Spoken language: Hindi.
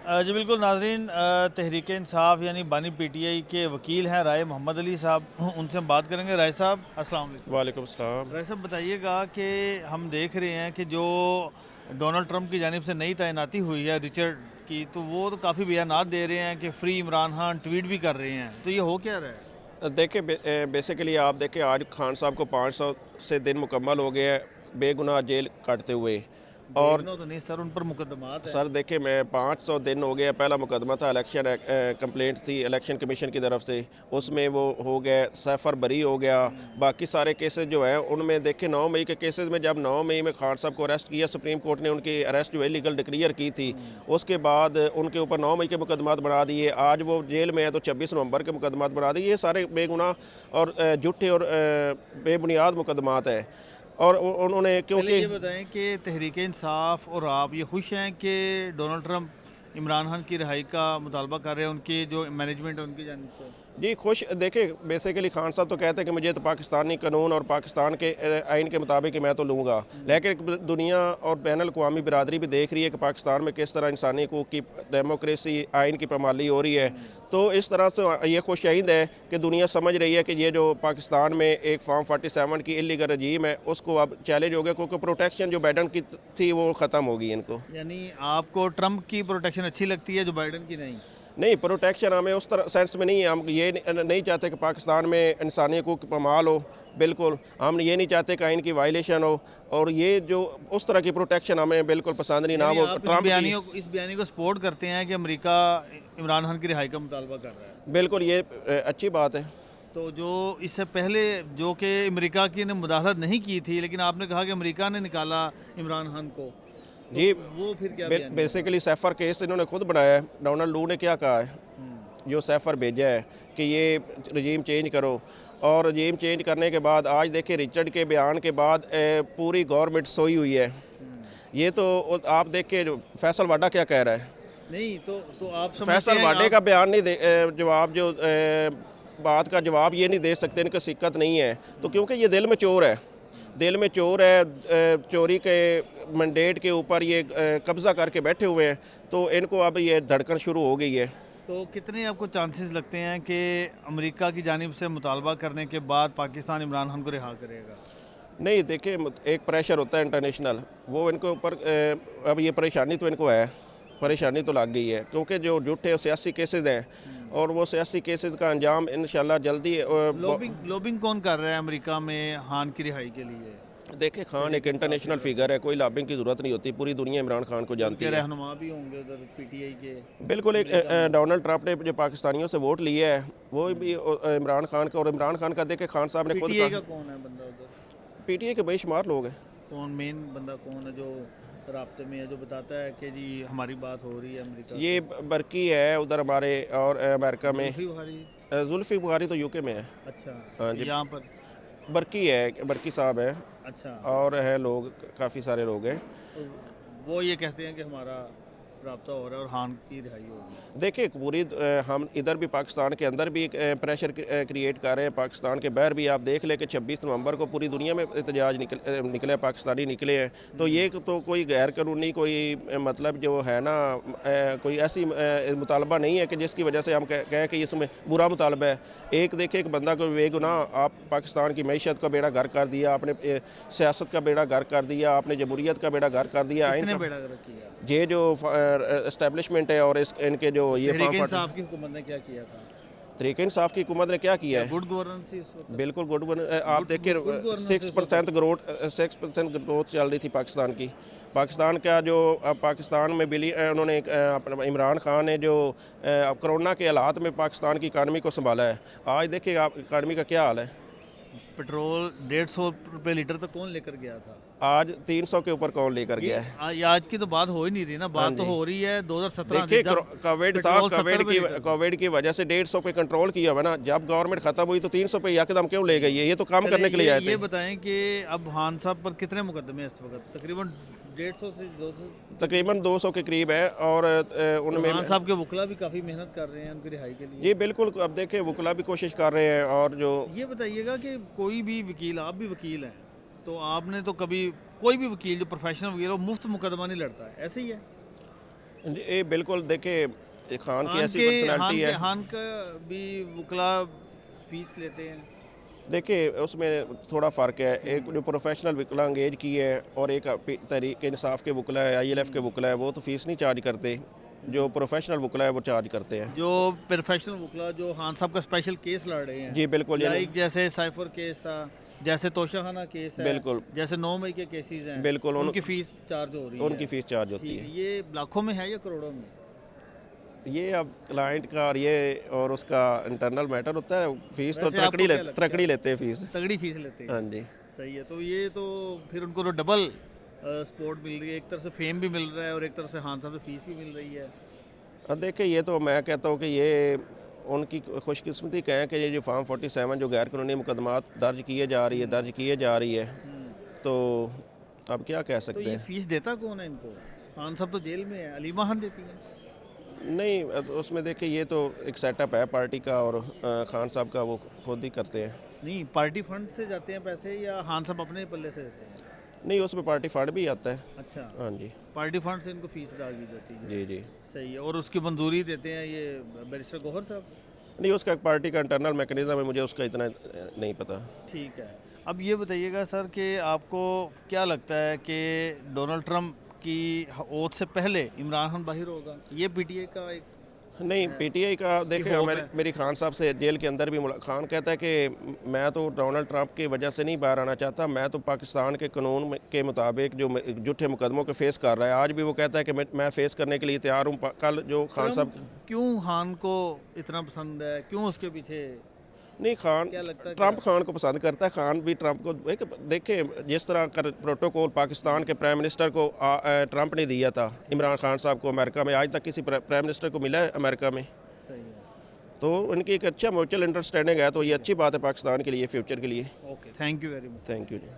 जी बिल्कुल नाज़रीन, तहरीक इंसाफ यानी बानी पीटीआई के वकील हैं राय मोहम्मद अली साहब, उनसे हम बात करेंगे। राय साहब अस्सलाम वालेकुम। वालेकुम सलाम। राय साहब बताइएगा कि हम देख रहे हैं कि जो डोनाल्ड ट्रंप की जानिब से नई तैनाती हुई है रिचर्ड की, तो वो तो काफ़ी बयानात दे रहे हैं कि फ्री इमरान खान ट्वीट भी कर रहे हैं, तो ये हो क्या रहा है? देखिए बेसिकली आप देखिए आज खान साहब को 500 से दिन मुकम्मल हो गए हैं बेगुनाह जेल काटते हुए। और बेगुनाह तो नहीं सर, उन पर मुकदमात है। सर देखिए मैं 500 दिन हो गया, पहला मुकदमा था इलेक्शन कंप्लेंट थी इलेक्शन कमीशन की तरफ से, उसमें वो हो गया, सैफर बरी हो गया। बाकी सारे केसेस जो हैं उनमें देखिए 9 मई के केसेस में, जब 9 मई में खान साहब को अरेस्ट किया, सुप्रीम कोर्ट ने उनकी अरेस्ट जो है लीगल डिक्लेयर की थी। उसके बाद उनके ऊपर 9 मई के मुकदमात बना दिए, आज वो जेल में है तो 26 नवंबर के मुकदमात बना दिए। ये सारे बेगुनाह और झूठे और बेबुनियाद मुकदमात हैं। और उन्होंने पहले क्योंकि ये बताएं कि तहरीक इंसाफ और आप ये खुश हैं कि डोनाल्ड ट्रंप इमरान खान की रिहाई का मुतालबा कर रहे हैं, उनकी जो मैनेजमेंट है उनकी जानिब से? जी खुश। देखिए बेसिकली खान साहब तो कहते हैं कि मुझे तो पाकिस्तानी कानून और पाकिस्तान के आइन के मुताबिक ही मैं तो लूँगा, लेकिन दुनिया और बैन अवी बिरादरी भी देख रही है कि पाकिस्तान में किस तरह इंसानी हकूक़ की, डेमोक्रेसी, आइन की पामाली हो रही है। तो इस तरह से ये खुशाइंद है कि दुनिया समझ रही है कि ये जो पाकिस्तान में एक फॉर्म 47 की इलीगल रजीम है उसको अब चैलेंज हो गया, क्योंकि प्रोटेक्शन जो बाइडन की थी वो ख़त्म हो गई इनको। यानी आपको ट्रंप की प्रोटेक्शन अच्छी लगती है, जो बाइडन की नहीं? नहीं, प्रोटेक्शन हमें उस तरह सेंस में नहीं है। हम ये नहीं चाहते कि पाकिस्तान में इंसानी हकूक़ की पामाल हो, बिल्कुल। हम ये नहीं चाहते कि आइन की वायलेशन हो, और ये जो उस तरह की प्रोटेक्शन हमें बिल्कुल पसंद नहीं। ना यानी वो आप ट्रंप की। इस बयानी को सपोर्ट करते हैं कि अमेरिका इमरान खान की रिहाई का मुतालबा कर रहा है? बिल्कुल ये अच्छी बात है। तो जो इससे पहले जो कि अमेरिका की ने मुदाखलत नहीं की थी, लेकिन आपने कहा कि अमेरिका ने निकाला इमरान खान को, तो जी वो फिर क्या बयानी है? बेसिकली सैफर केस इन्होंने खुद बनाया है। डोनाल्ड लू ने क्या कहा है, जो सैफर भेजा है कि ये रजीम चेंज करो, और रजीम चेंज करने के बाद आज देखिए रिचर्ड के बयान के बाद पूरी गवर्नमेंट सोई हुई है। ये तो आप देखिए जो फैसल वाडा क्या कह रहा है। नहीं तो आप समझते फैसल हैं वाडे का बयान नहीं दे, जवाब जो बात का जवाब ये नहीं दे सकते, इनकी सिक्कत नहीं है। तो क्योंकि ये दिल में चोर है, दिल में चोर है, चोरी के मैंडेट के ऊपर ये कब्ज़ा करके बैठे हुए हैं, तो इनको अब ये धड़कन शुरू हो गई है। तो कितने आपको चांसेस लगते हैं कि अमेरिका की जानिब से मुतालबा करने के बाद पाकिस्तान इमरान खान को रिहा करेगा? नहीं देखिए, एक प्रेशर होता है इंटरनेशनल, वो इनके ऊपर अब ये परेशानी तो इनको है, परेशानी तो लग गई है, क्योंकि जो झूठे सियासी केसेस हैं, और वो सियासी केसेस का अंजाम इंशाल्लाह जल्दी लॉबिंग कौन कर रहा है अमेरिका में खान की रिहाई के लिए? देखिए खान एक इंटरनेशनल फिगर है, कोई लॉबिंग की ज़रूरत नहीं होती, पूरी दुनिया इमरान खान को जानती उनके है। रहनुमा भी होंगे उधर पीटीआई के? बिल्कुल। एक डोनाल्ड ट्रंप ने जो पाकिस्तानियों से वोट लिया है वो भी इमरान खान का, और इमरान खान का देखे खान साहब ने खुद पीटीआई का कहा। कौन है बंदा उधर? पीटीए के बेशुमार लोग हैं। कौन मेन बंदा कौन है जो राब्ते में है, जो बताता है कि जी हमारी बात हो रही है अमेरिका ये बरकी है उधर हमारे, और अमेरिका में जुल्फी बुखारी? जुल्फी बुखारी तो यूके में है। अच्छा, हाँ जी। यहाँ पर? बरकी है, बरकी साहब है, अच्छा। और है लोग, काफ़ी सारे लोग हैं। तो वो ये कहते हैं कि हमारा राब्ता हो रहा है और खान की रिहाई होगी। देखिए पूरी हम इधर भी पाकिस्तान के अंदर भी एक प्रेशर क्रिएट कर रहे हैं, पाकिस्तान के बाहर भी आप देख लें कि 26 नवंबर को पूरी दुनिया में एहतजाज निकले, पाकिस्तानी निकले हैं। तो ये तो कोई गैर कानूनी कोई मतलब जो है ना, कोई ऐसी मुतालबा नहीं है कि जिसकी वजह से हम कहें कि इसमें बुरा मुतालबा है। एक देखिए एक बंदा को बेगुनाह आप पाकिस्तान की मैशत का बेड़ा घर कर दिया, आपने सियासत का बेड़ा घर कर दिया, आपने जमहूरियत का बेड़ा घर कर दिया। किसने बेड़ा गर्क किया? ये जो एस्टेब्लिशमेंट है और इनके जो ये तहरीक इंसाफ की हुकूमत ने क्या किया था? तरीके इंसाफ की हुकूमत ने क्या किया है, गुड गवर्नेंस इस वक्त? बिल्कुल गुड। आप देखिए गुड गवर्नेंस 6% ग्रोथ, 6% ग्रोथ चल रही थी पाकिस्तान की। पाकिस्तान का जो पाकिस्तान में उन्होंने अपना इमरान खान ने जो कोरोना के हालात में पाकिस्तान की इकानमी को संभाला है। आज देखिए आप इकानमी का क्या हाल है। पेट्रोल 150 रुपये लीटर तक कौन लेकर गया था? आज 300 के ऊपर कौन लेकर गया है। आज की तो बात हो ही नहीं रही ना, बात तो हो रही है 2017 देखिए जब कोविड था, पेट्रोल 70 रुपये लीटर था। कोविड की वजह से 150 पे कंट्रोल किया हुआ ना, जब गवर्नमेंट खत्म हुई तो 300 पे यकदम क्यों ले गई है। ये तो काम करने के लिए आए ये थे। बताएं कि अब खान साहब पर कितने मुकदमे हैं इस वक्त? तकरीबन 150 से 200? तकरीबन 200 के करीब है, और उनमें खान साहब के वकला भी काफ़ी मेहनत कर रहे हैं उनकी रिहाई के लिए। जी बिल्कुल। अब देखिए वकला भी कोशिश कर रहे हैं, और जो ये बताइएगा कि कोई भी वकील, आप भी वकील हैं, तो आपने तो कभी कोई भी वकील जो प्रोफेशनल वकील है वो मुफ्त मुकदमा नहीं लड़ता है, ऐसे ही है? ये बिल्कुल देखिए खान की ऐसी पर्सनैलिटी है। खान का भी वकला फीस लेते हैं। देखिए उसमें थोड़ा फ़र्क है, एक जो प्रोफेशनल वकला अंगेज की है और एक तहरीक इंसाफ के वकला है, ILF के वकला है, वो तो फ़ीस नहीं चार्ज करते। जो प्रोफेशनल वकला है वो चार्ज करते हैं। जो प्रोफेशनल वकला जो खान साहब का स्पेशल केस लड़ रहे हैं, जी बिल्कुल, यानी लाइक जैसे साइफर केस था, जैसे तोशाखाना केस है, बिल्कुल जैसे 9 मई के केसेस हैं, बिल्कुल उनकी फीस चार्ज हो रही है। उनकी फ़ीस चार्ज होती ठीक है। है, ये लाखों में है या करोड़ों में? ये अब क्लाइंट का और उसका इंटरनल मैटर होता है। फ़ीस तो वैसे आपको क्या लगता है? तकड़ी लेते हैं फ़ीस। तगड़ी फीस लेते हैं। हाँ जी। सही है, तो ये तो फिर उनको तो डबल सपोर्ट मिल रही है, एक तरफ से फेम भी मिल रहा है और एक तरफ से खान साहब से फीस भी मिल रही है। अब देखिए ये तो मैं कहता हूँ कि ये उनकी खुशकिस्मती का है कि ये जो फार्म 47 जो गैर कानूनी मुकदमात दर्ज किए जा रही है, तो अब क्या कह तो सकते ये हैं। फीस देता कौन है इनको? खान साहब तो जेल में है, अलीमा खान देती है। नहीं अब उसमें देखिए ये तो एक सेटअप है पार्टी का और खान साहब का वो खुद ही करते हैं। नहीं, पार्टी फंड से जाते हैं पैसे या खान साहब अपने पल्ले से देते हैं? नहीं उसमें पार्टी फंड भी आता है। अच्छा, हाँ जी। पार्टी फंड से इनको फीस अदा की जाती है। जी जी। सही है, और उसकी मंजूरी देते हैं ये बैरिस्टर गौहर साहब? नहीं उसका एक पार्टी का इंटरनल मैकेनिज्म है, मुझे उसका इतना नहीं पता। ठीक है, अब ये बताइएगा सर कि आपको क्या लगता है कि डोनाल्ड ट्रंप की ओथ से पहले इमरान खान बाहर होगा? ये PTI का एक नहीं PTI का देखिए होप मेरी है। मेरी खान साहब से जेल के अंदर भी खान कहता है कि मैं तो डोनाल्ड ट्रंप की वजह से नहीं बाहर आना चाहता, मैं तो पाकिस्तान के कानून के मुताबिक जो झूठे मुकदमों को फेस कर रहा है, आज भी वो कहता है कि मैं फेस करने के लिए तैयार हूँ। कल जो खान ट्रंप साहब क्यों खान को इतना पसंद है, क्यों उसके पीछे? नहीं खान क्या लगता है ट्रंप खान को पसंद करता है, खान भी ट्रंप को एक देखिए जिस तरह का प्रोटोकॉल पाकिस्तान के प्राइम मिनिस्टर को ट्रंप ने दिया था इमरान खान साहब को अमेरिका में, आज तक किसी प्राइम मिनिस्टर को मिला है अमेरिका में। सही है। तो उनकी एक अच्छा म्यूचुअल अंडरस्टैंडिंग है, तो ये अच्छी बात है पाकिस्तान के लिए, फ्यूचर के लिए। Okay, thank you very much. Thank you ji.